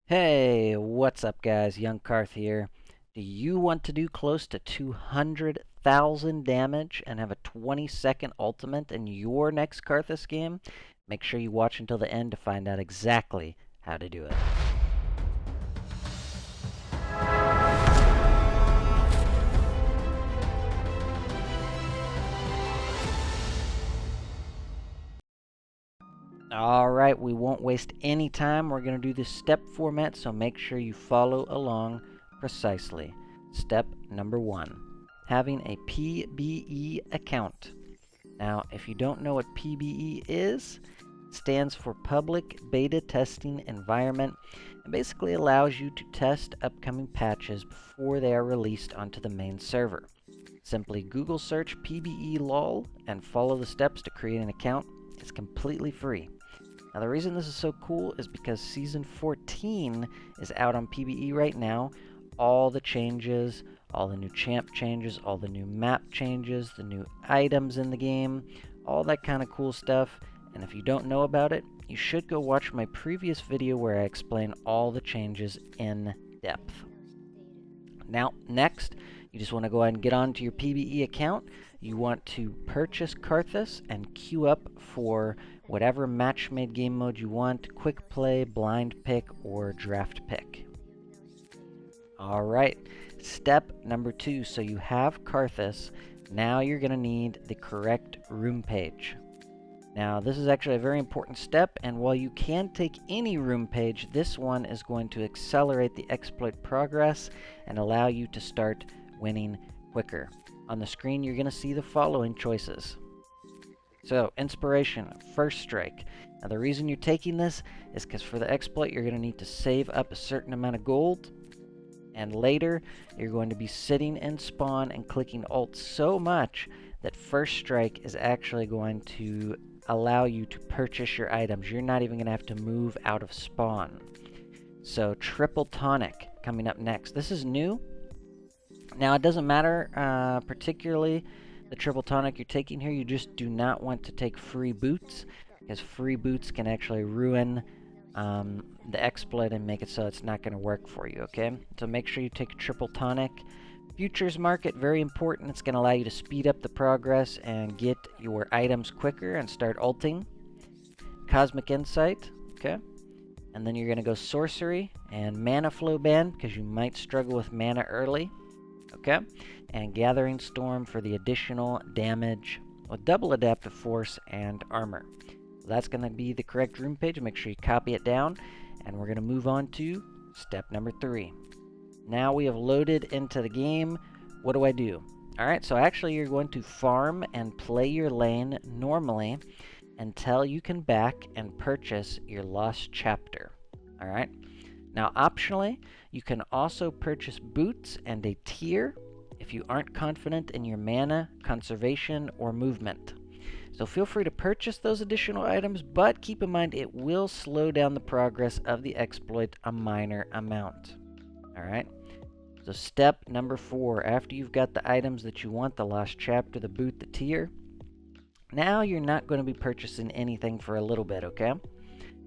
Hey, what's up guys? Young Karth here. Do you want to do close to 200,000 damage and have a 20-second ultimate in your next Karthus game? Make sure you watch until the end to find out exactly how to do it. Alright, we won't waste any time. We're going to do this step format, so make sure you follow along precisely. Step number 1, having a PBE account. Now, if you don't know what PBE is, it stands for Public Beta Testing Environment, and basically allows you to test upcoming patches before they are released onto the main server. Simply Google search PBE LOL and follow the steps to create an account. It's completely free. Now, the reason this is so cool is because Season 14 is out on PBE right now. All the changes, all the new champ changes, all the new map changes, the new items in the game, all that kind of cool stuff. And if you don't know about it, you should go watch my previous video where I explain all the changes in depth. Now, next, you just want to go ahead and get onto your PBE account. You want to purchase Karthus and queue up for whatever match-made game mode you want, quick play, blind pick, or draft pick. Alright, step number 2, so you have Karthus. Now you're going to need the correct room page. Now this is actually a very important step, and while you can take any room page, this one is going to accelerate the exploit progress and allow you to start winning quicker. On the screen you're going to see the following choices. So, Inspiration, First Strike. Now the reason you're taking this is because for the exploit you're going to need to save up a certain amount of gold, and later you're going to be sitting in spawn and clicking Alt so much that First Strike is actually going to allow you to purchase your items. You're not even going to have to move out of spawn. So, Triple Tonic coming up next. This is new. Now it doesn't matter particularly the triple tonic you're taking here. You just do not want to take free boots, because free boots can actually ruin the exploit and make it so it's not going to work for you, okay? So make sure you take a triple tonic. Futures market, very important. It's going to allow you to speed up the progress and get your items quicker and start ulting. Cosmic Insight, okay? And then you're going to go Sorcery and Mana Flow Band, because you might struggle with mana early, okay? And Gathering Storm for the additional damage with double adaptive force and armor. So that's going to be the correct room page. Make sure you copy it down, and we're going to move on to step number 3. Now we have loaded into the game. What do I do? Alright, so actually you're going to farm and play your lane normally until you can back and purchase your lost chapter. Alright, now optionally you can also purchase boots and a tier if you aren't confident in your mana, conservation, or movement. So feel free to purchase those additional items, but keep in mind it will slow down the progress of the exploit a minor amount. Alright, so step number 4, after you've got the items that you want, the lost chapter, the boot, the tier, now you're not going to be purchasing anything for a little bit, okay?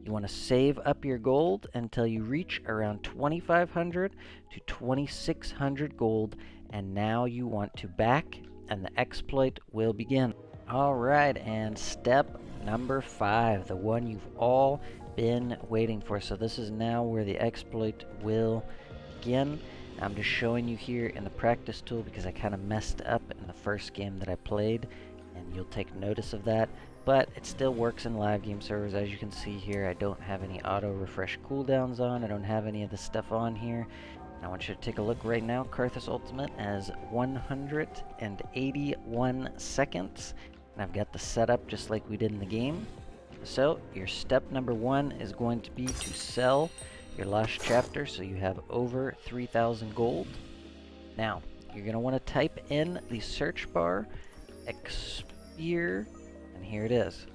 You want to save up your gold until you reach around 2,500 to 2,600 gold, and now you want to back, and the exploit will begin. Alright, and step number 5, the one you've all been waiting for. So this is now where the exploit will begin. I'm just showing you here in the practice tool because I kind of messed up in the first game that I played, and you'll take notice of that. But it still works in live game servers. As you can see here, I don't have any auto refresh cooldowns on. I don't have any of this stuff on here. And I want you to take a look right now. Karthus Ultimate as 181 seconds. And I've got the setup just like we did in the game. So your step number 1 is going to be to sell your lost chapter, so you have over 3,000 gold. Now you're going to want to type in the search bar and here it is.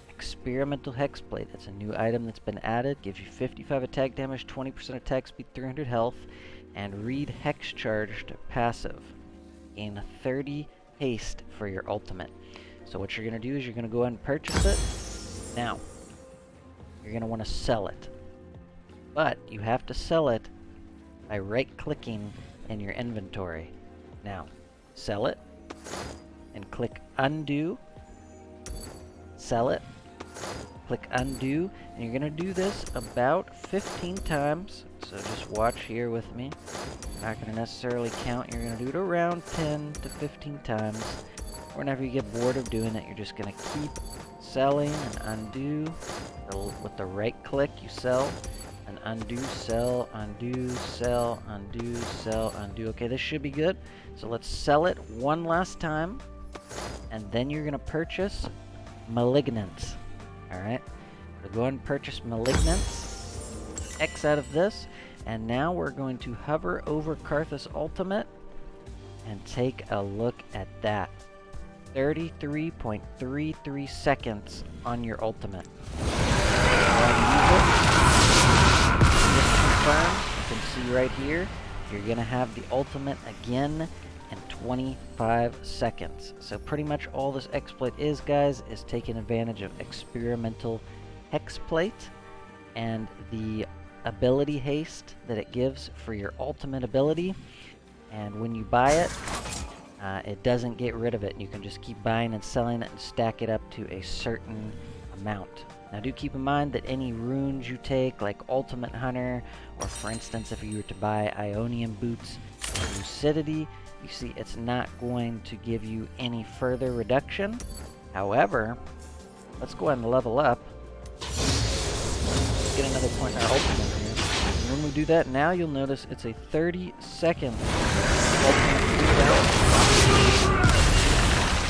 Experimental Hexblade. It's a new item that's been added. Gives you 55 attack damage, 20% attack speed, 300 health, and read Hex Charged passive. Gain 30 haste for your ultimate. So what you're going to do is you're going to go ahead and purchase it. Now, you're going to want to sell it. but you have to sell it by right-clicking in your inventory. Now, sell it, and click undo, sell it, click undo, and you're going to do this about 15 times, so just watch here with me. Not going to necessarily count, you're going to do it around 10 to 15 times. Whenever you get bored of doing it, you're just going to keep selling and undo. With the right click, you sell and undo, sell, undo, sell, undo, sell, undo. Okay, this should be good. So let's sell it one last time, and then you're going to purchase Malignance. Alright, so go ahead and purchase Malignance. X out of this, and now we're going to hover over Karthus Ultimate and take a look at that. 33.33 seconds on your ultimate. Just confirm, you can see right here, you're going to have the ultimate again in 25 seconds. So pretty much all this exploit is, guys, is taking advantage of experimental hexplate and the ability haste that it gives for your ultimate ability. And when you buy it, it doesn't get rid of it. You can just keep buying and selling it and stack it up to a certain amount. Now do keep in mind that any runes you take, like Ultimate Hunter, or for instance if you were to buy Ionian Boots or Lucidity, you see it's not going to give you any further reduction. However, let's go ahead and level up. Let's get another point in our ultimate here. And when we do that, now you'll notice it's a 30-second ultimate cooldown.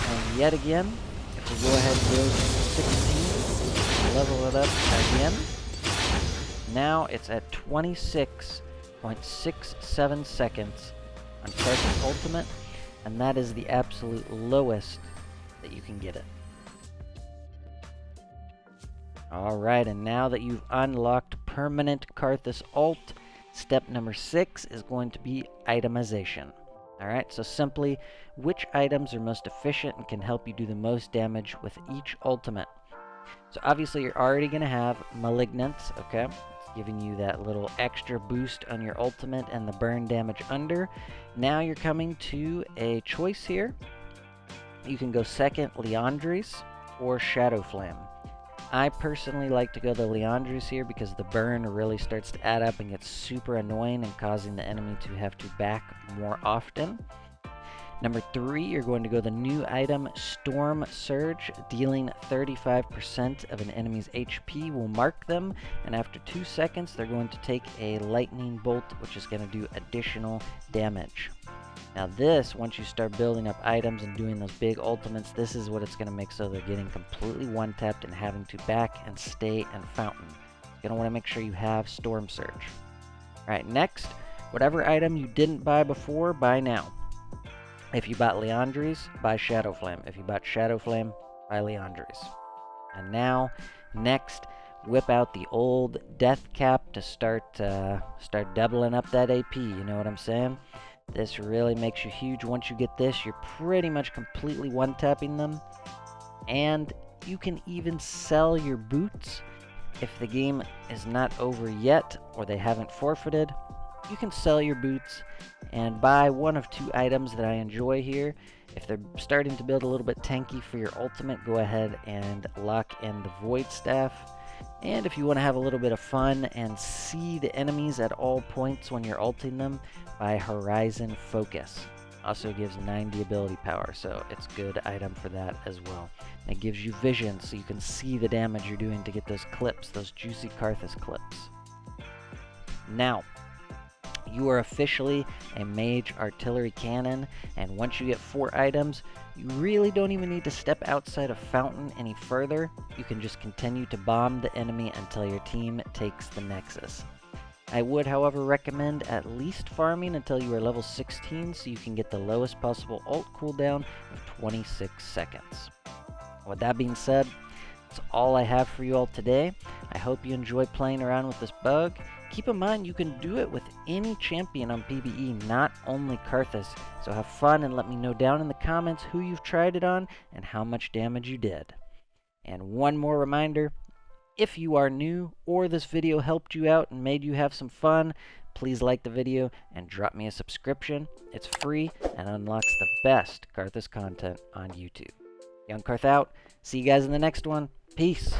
And yet again, if we go ahead and go to 16, level it up again, now it's at 26.67 seconds on Karthus Ultimate, and that is the absolute lowest that you can get it. Alright, and now that you've unlocked permanent Karthus Ult, step number 6 is going to be itemization. Alright, so simply, which items are most efficient and can help you do the most damage with each ultimate. So obviously you're already going to have Malignance, okay? It's giving you that little extra boost on your ultimate and the burn damage under. Now you're coming to a choice here. You can go second Liandry's or Shadow Flame. I personally like to go the Liandry's here because the burn really starts to add up and gets super annoying and causing the enemy to have to back more often. Number 3, you're going to go the new item, Storm Surge. Dealing 35% of an enemy's HP will mark them, and after 2 seconds, they're going to take a lightning bolt, which is going to do additional damage. Now this, once you start building up items and doing those big ultimates, this is what it's going to make so they're getting completely one-tapped and having to back and stay and fountain. You're going to want to make sure you have Storm Surge. Alright, next, whatever item you didn't buy before, buy now. If you bought Liandry's, buy Shadow Flame. If you bought Shadow Flame, buy Liandry's. And now, next, whip out the old Death Cap to start doubling up that AP, you know what I'm saying? This really makes you huge. Once you get this, you're pretty much completely one-tapping them. And you can even sell your boots if the game is not over yet or they haven't forfeited. You can sell your boots and buy one of 2 items that I enjoy here. If they're starting to build a little bit tanky for your ultimate, go ahead and lock in the Void Staff. And if you want to have a little bit of fun and see the enemies at all points when you're ulting them, buy Horizon Focus. Also gives 90 ability power, so it's a good item for that as well. And it gives you vision so you can see the damage you're doing to get those clips, those juicy Karthus clips. Now, you are officially a Mage Artillery Cannon, and once you get 4 items, you really don't even need to step outside of Fountain any further. You can just continue to bomb the enemy until your team takes the Nexus. I would, however, recommend at least farming until you are level 16 so you can get the lowest possible ult cooldown of 26 seconds. With that being said, that's all I have for you all today. I hope you enjoy playing around with this bug. Keep in mind, you can do it with any champion on PvE, not only Karthus. So have fun and let me know down in the comments who you've tried it on and how much damage you did. And one more reminder, If you are new or this video helped you out and made you have some fun, please like the video and drop me a subscription. It's free and unlocks the best Karthus content on YouTube. Young Karth out. See you guys in the next one. Peace.